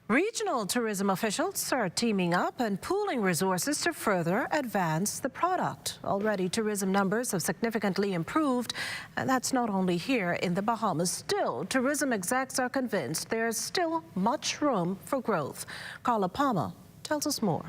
Regional tourism officials are teaming up and pooling resources to further advance the product. Already, tourism numbers have significantly improved, and that's not only here in the Bahamas. Still, tourism execs are convinced there's still much room for growth. Carla Palmer tells us more.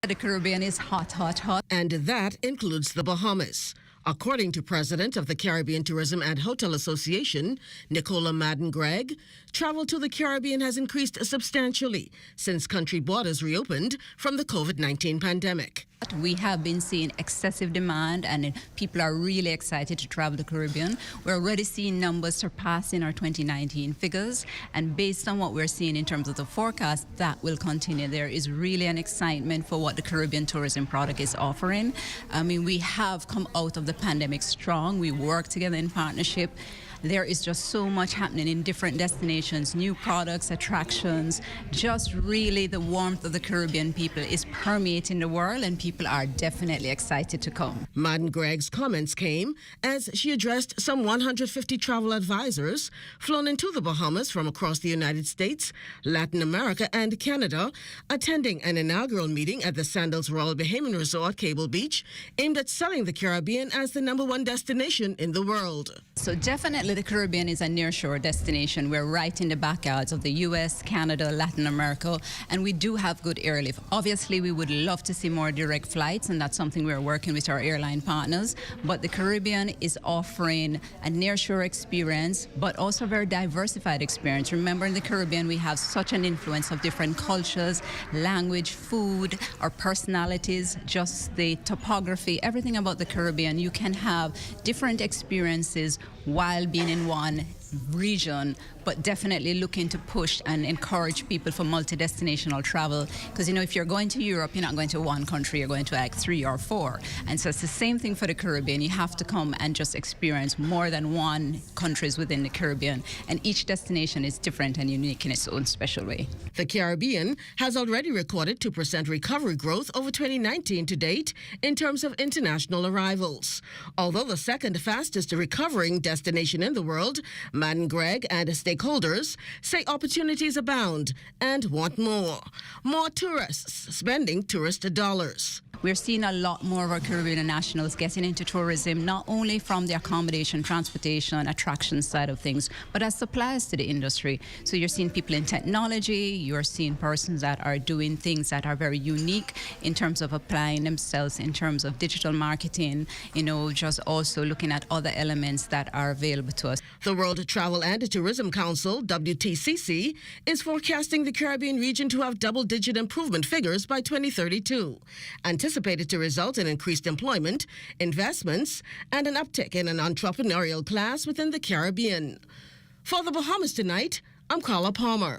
The Caribbean is hot, hot, hot. And that includes the Bahamas. According to President of the Caribbean Tourism and Hotel Association, Nicola Madden-Gregg, travel to the Caribbean has increased substantially since country borders reopened from the COVID-19 pandemic. We have been seeing excessive demand, and people are really excited to travel to the Caribbean. We're already seeing numbers surpassing our 2019 figures, and based on what we're seeing in terms of the forecast, that will continue. There is really an excitement for what the Caribbean tourism product is offering. I mean, we have come out of the pandemic strong. We work together in partnership. There is just so much happening in different destinations, new products, attractions. Just really the warmth of the Caribbean people is permeating the world, and people are definitely excited to come. Madden-Gregg's comments came as she addressed some 150 travel advisors flown into the Bahamas from across the United States, Latin America, and Canada, attending an inaugural meeting at the Sandals Royal Bahamian Resort, Cable Beach, aimed at selling the Caribbean as the #1 destination in the world. So definitely the Caribbean is a nearshore destination. We're right in the backyards of the U.S., Canada, Latin America, and we do have good airlift. Obviously, we would love to see more direct flights, and that's something we're working with our airline partners. But the Caribbean is offering a nearshore experience, but also a very diversified experience. Remember, in the Caribbean, we have such an influence of different cultures, language, food, our personalities, just the topography, everything about the Caribbean. You can have different experiences while being in one region, but definitely looking to push and encourage people for multi-destinational travel. Because, you know, if you're going to Europe, you're not going to one country, you're going to like 3 or 4. And so it's the same thing for the Caribbean. You have to come and just experience more than one countries within the Caribbean. And each destination is different and unique in its own special way. The Caribbean has already recorded 2% recovery growth over 2019 to date in terms of international arrivals. Although the second fastest recovering destination in the world, Madden-Gregg and stakeholders say opportunities abound and want more. More tourists spending tourist dollars. We're seeing a lot more of our Caribbean nationals getting into tourism, not only from the accommodation, transportation, attraction side of things, but as suppliers to the industry. So you're seeing people in technology, you're seeing persons that are doing things that are very unique in terms of applying themselves in terms of digital marketing, you know, just also looking at other elements that are available to us. The World Travel and Tourism Council, WTCC, is forecasting the Caribbean region to have double-digit improvement figures by 2032. Anticipated to result in increased employment, investments, and an uptick in an entrepreneurial class within the Caribbean. For the Bahamas Tonight, I'm Carla Palmer.